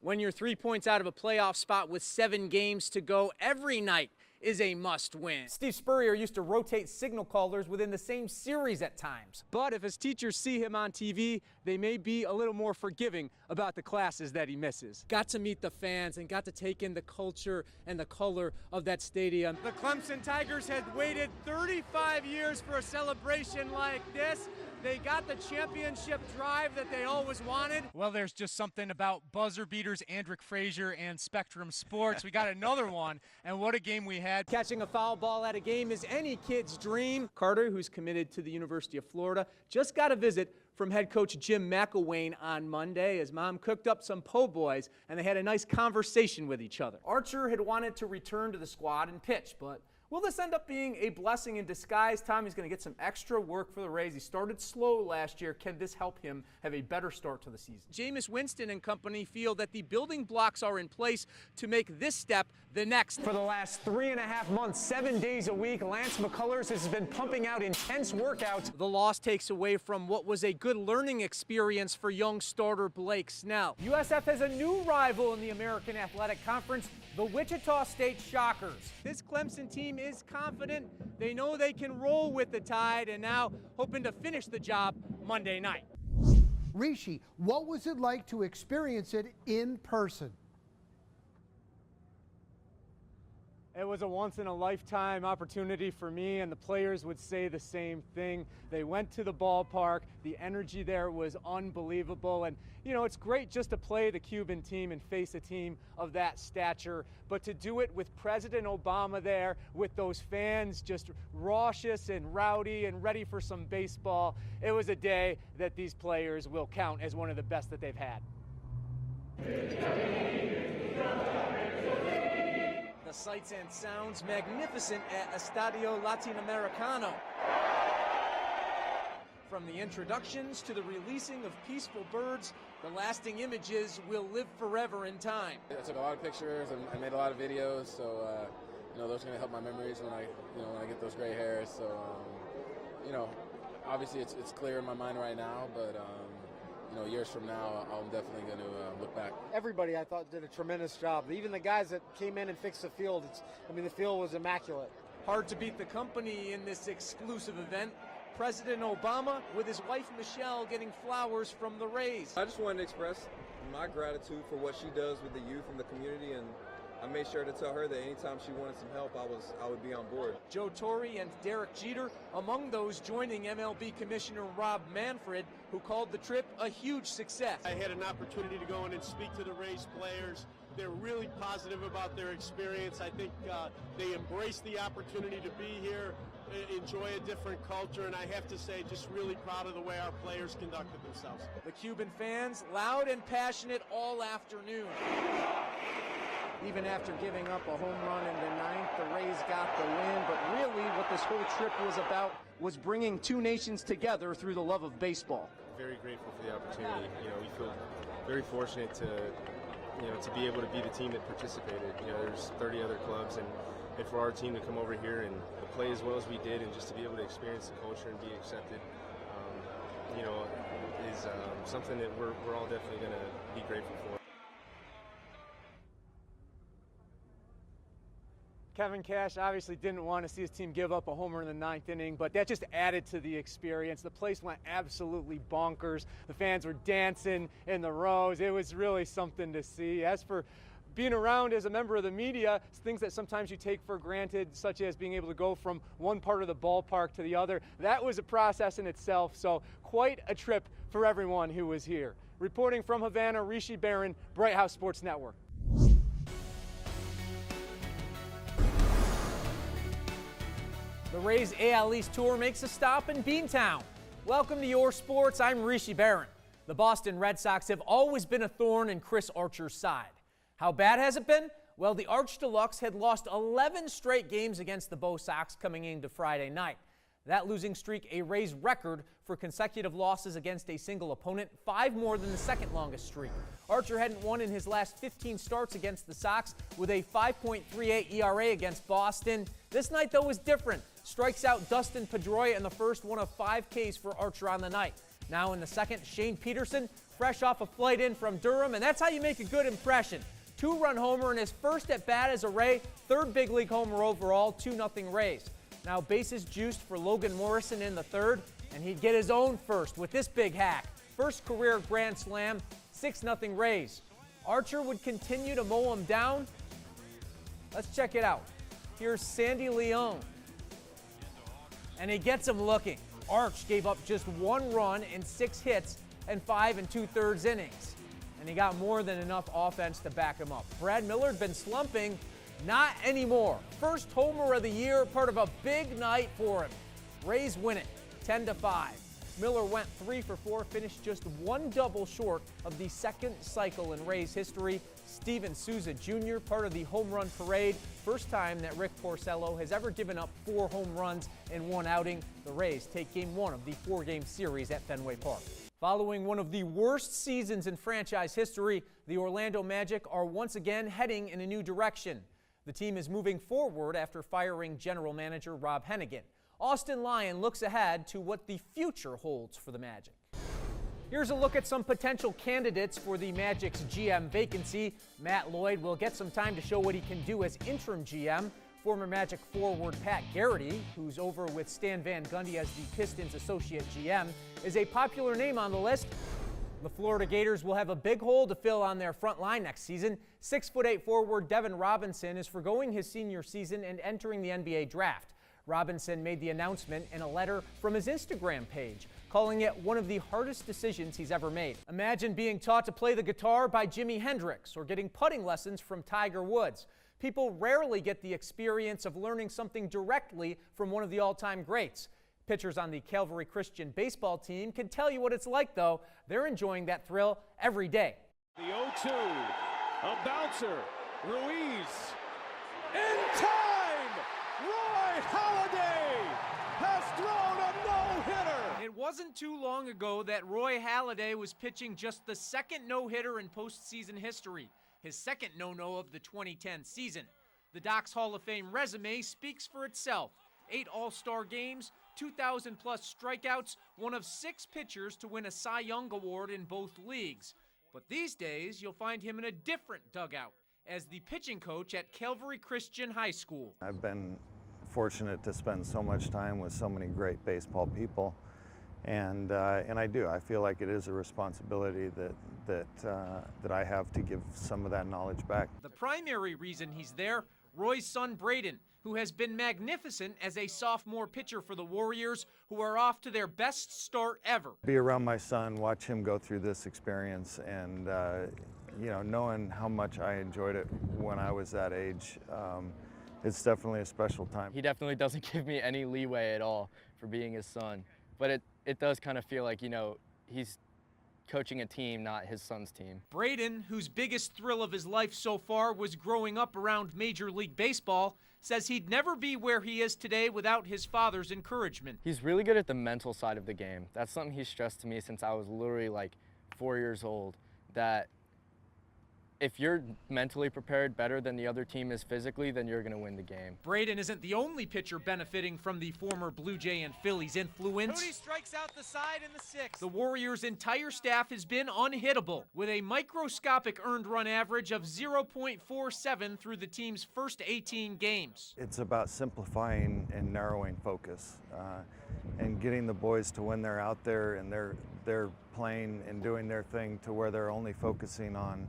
When you're 3 points out of a playoff spot with 7 games to go, every night is a must-win. Steve Spurrier used to rotate signal callers within the same series at times. But if his teachers see him on TV, they may be a little more forgiving about the classes that he misses. Got to meet the fans and got to take in the culture and the color of that stadium. The Clemson Tigers had waited 35 years for a celebration like this. They got the championship drive that they always wanted. Well, there's just something about buzzer beaters, Andrick Frazier, and Spectrum Sports. We got another one, and what a game we had. Catching a foul ball at a game is any kid's dream. Carter, who's committed to the University of Florida, just got a visit from head coach Jim McElwain on Monday. His mom cooked up some po' boys, and they had a nice conversation with each other. Archer had wanted to return to the squad and pitch, but will this end up being a blessing in disguise? Tommy's going to get some extra work for the Rays. He started slow last year. Can this help him have a better start to the season? Jameis Winston and company feel that the building blocks are in place to make this step the next. For the last 3.5 months, 7 days a week, Lance McCullers has been pumping out intense workouts. The loss takes away from what was a good learning experience for young starter Blake Snell. USF has a new rival in the American Athletic Conference, the Wichita State Shockers. This Clemson team is confident. They know they can roll with the Tide and now hoping to finish the job Monday night. Rishi, what was it like to experience it in person? It was a once-in-a-lifetime opportunity for me, and the players would say the same thing. They went to the ballpark. The energy there was unbelievable. And, you know, it's great just to play the Cuban team and face a team of that stature, but to do it with President Obama there, with those fans just raucous and rowdy and ready for some baseball, it was a day that these players will count as one of the best that they've had. The sights and sounds magnificent at Estadio Latinoamericano. From the introductions to the releasing of peaceful birds, the lasting images will live forever in time. I took a lot of pictures and I made a lot of videos, so you know, those are going to help my memories when I get those gray hairs. So you know, obviously it's clear in my mind right now, but you know, years from now, I'm definitely going to look back. Everybody, I thought, did a tremendous job. Even the guys that came in and fixed the field, the field was immaculate. Hard to beat the company in this exclusive event. President Obama with his wife Michelle getting flowers from the Rays. I just wanted to express my gratitude for what she does with the youth and the community, and I made sure to tell her that anytime she wanted some help, I would be on board. Joe Torre and Derek Jeter among those joining MLB Commissioner Rob Manfred, who called the trip a huge success. I had an opportunity to go in and speak to the Rays players. They're really positive about their experience. I think they embrace the opportunity to be here, enjoy a different culture, and I have to say, just really proud of the way our players conducted themselves. The Cuban fans, loud and passionate all afternoon. Even after giving up a home run in the ninth, the Rays got the win. But really, what this whole trip was about was bringing two nations together through the love of baseball. Very grateful for the opportunity. You know, we feel very fortunate to be able to be the team that participated. You know, there's 30 other clubs, and for our team to come over here and play as well as we did, and just to be able to experience the culture and be accepted, you know, is something that we're all definitely going to be grateful for. Kevin Cash obviously didn't want to see his team give up a homer in the ninth inning, but that just added to the experience. The place went absolutely bonkers. The fans were dancing in the rows. It was really something to see. As for being around as a member of the media, things that sometimes you take for granted, such as being able to go from one part of the ballpark to the other, that was a process in itself. So quite a trip for everyone who was here. Reporting from Havana, Rishi Barran, Bright House Sports Network. The Rays AL East Tour makes a stop in Beantown. Welcome to Your Sports, I'm Rishi Barran. The Boston Red Sox have always been a thorn in Chris Archer's side. How bad has it been? Well, the Arch Deluxe had lost 11 straight games against the Bo Sox coming into Friday night. That losing streak a Rays record for consecutive losses against a single opponent, 5 more than the second longest streak. Archer hadn't won in his last 15 starts against the Sox with a 5.38 ERA against Boston. This night, though, was different. Strikes out Dustin Pedroia in the first, one of 5 Ks for Archer on the night. Now in the second, Shane Peterson fresh off a flight in from Durham, and that's how you make a good impression. 2-run homer in his first at-bat as a Ray, third big league homer overall, 2-0 Rays. Now bases juiced for Logan Morrison in the third, and he'd get his own first with this big hack. First career grand slam, 6-0 Rays. Archer would continue to mow him down. Let's check it out. Here's Sandy Leone. And he gets him looking. Arch gave up just 1 run in 6 hits and 5 2/3 innings. And he got more than enough offense to back him up. Brad Miller had been slumping, not anymore. First homer of the year, part of a big night for him. Rays win it, 10-5. Miller went 3 for 4, finished just 1 double short of the second cycle in Rays history. Steven Souza Jr., part of the home run parade. First time that Rick Porcello has ever given up 4 home runs in 1 outing. The Rays take game 1 of the 4-game series at Fenway Park. Following one of the worst seasons in franchise history, the Orlando Magic are once again heading in a new direction. The team is moving forward after firing general manager Rob Hennigan. Austin Lyon looks ahead to what the future holds for the Magic. Here's a look at some potential candidates for the Magic's GM vacancy. Matt Lloyd will get some time to show what he can do as interim GM. Former Magic forward Pat Garrity, who's over with Stan Van Gundy as the Pistons associate GM, is a popular name on the list. The Florida Gators will have a big hole to fill on their front line next season. 6'8" forward Devin Robinson is forgoing his senior season and entering the NBA draft. Robinson made the announcement in a letter from his Instagram page, calling it one of the hardest decisions he's ever made. Imagine being taught to play the guitar by Jimi Hendrix or getting putting lessons from Tiger Woods. People rarely get the experience of learning something directly from one of the all-time greats. Pitchers on the Calvary Christian baseball team can tell you what it's like, though. They're enjoying that thrill every day. The 0-2, a bouncer, Ruiz, in time! Roy Halladay has thrown a no-hitter! It wasn't too long ago that Roy Halladay was pitching just the second no-hitter in postseason history, his second no-no of the 2010 season. The Doc's Hall of Fame resume speaks for itself. 8 All-Star games, 2,000-plus strikeouts, one of 6 pitchers to win a Cy Young Award in both leagues. But these days, you'll find him in a different dugout as the pitching coach at Calvary Christian High School. I've been fortunate to spend so much time with so many great baseball people, and I do. I feel like it is a responsibility that I have to give some of that knowledge back. The primary reason he's there, Roy's son Braden, who has been magnificent as a sophomore pitcher for the Warriors, who are off to their best start ever. Be around my son, watch him go through this experience, and knowing how much I enjoyed it when I was that age, it's definitely a special time. He definitely doesn't give me any leeway at all for being his son, but it does kind of feel like, he's coaching a team, not his son's team. Braden, whose biggest thrill of his life so far was growing up around Major League Baseball, says he'd never be where he is today without his father's encouragement. He's really good at the mental side of the game. That's something he stressed to me since I was literally like 4 years old, that if you're mentally prepared better than the other team is physically, then you're going to win the game. Braden isn't the only pitcher benefiting from the former Blue Jay and Phillies influence. Cody strikes out the side in the 6th. The Warriors' entire staff has been unhittable, with a microscopic earned run average of 0.47 through the team's first 18 games. It's about simplifying and narrowing focus, and getting the boys to, when they're out there and they're playing and doing their thing, to where they're only focusing on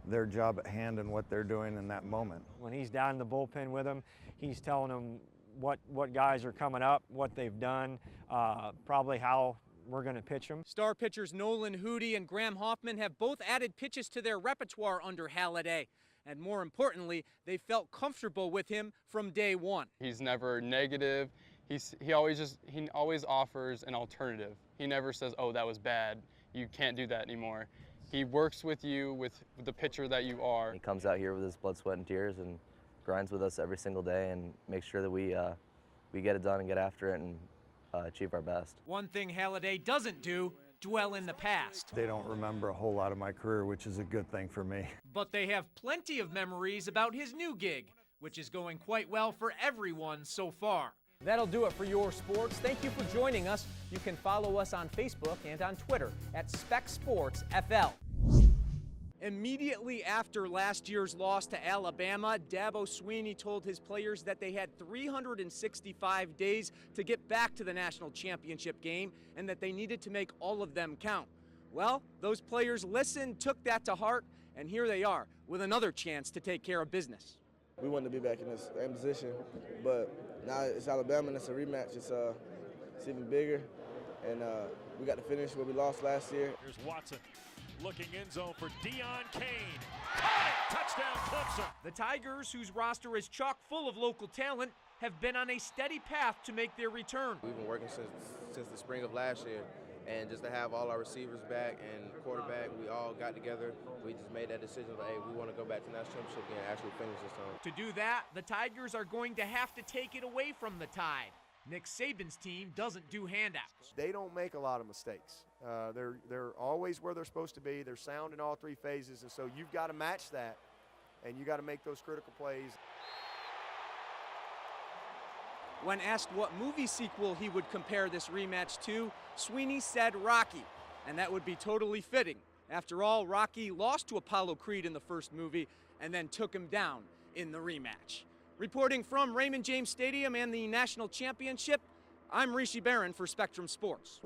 their job at hand and what they're doing in that moment. When he's down in the bullpen with them, he's telling them what guys are coming up, what they've done, probably how we're going to pitch them. Star pitchers Nolan Hootie and Graham Hoffman have both added pitches to their repertoire under Halladay. And more importantly, they felt comfortable with him from day one. He's never negative. He always offers an alternative. He never says, "Oh, that was bad. You can't do that anymore." He works with you, with the pitcher that you are. He comes out here with his blood, sweat, and tears and grinds with us every single day and makes sure that we get it done and get after it and achieve our best. One thing Halladay doesn't do, dwell in the past. They don't remember a whole lot of my career, which is a good thing for me. But they have plenty of memories about his new gig, which is going quite well for everyone so far. That'll do it for your sports. Thank you for joining us. You can follow us on Facebook and on Twitter at SpecSportsFL. Immediately after last year's loss to Alabama, Dabo Swinney told his players that they had 365 days to get back to the national championship game and that they needed to make all of them count. Well, those players listened, took that to heart, and here they are with another chance to take care of business. We wanted to be back in this same position, but now it's Alabama and it's a rematch. It's even bigger, and we got to finish where we lost last year. Here's Watson. Looking end zone for Deion Kane. Caught it! Touchdown, Clemson. The Tigers, whose roster is chock full of local talent, have been on a steady path to make their return. We've been working since the spring of last year, and just to have all our receivers back and quarterback, we all got together. We just made that decision, like, hey, we want to go back to the national championship game and actually finish this time. To do that, the Tigers are going to have to take it away from the Tide. Nick Saban's team doesn't do handouts. They don't make a lot of mistakes. They're always where they're supposed to be. They're sound in all three phases, and so you've got to match that, and you got to make those critical plays. When asked what movie sequel he would compare this rematch to, Swinney said Rocky, and that would be totally fitting. After all, Rocky lost to Apollo Creed in the first movie and then took him down in the rematch. Reporting from Raymond James Stadium and the National Championship, I'm Rishi Barran for Spectrum Sports.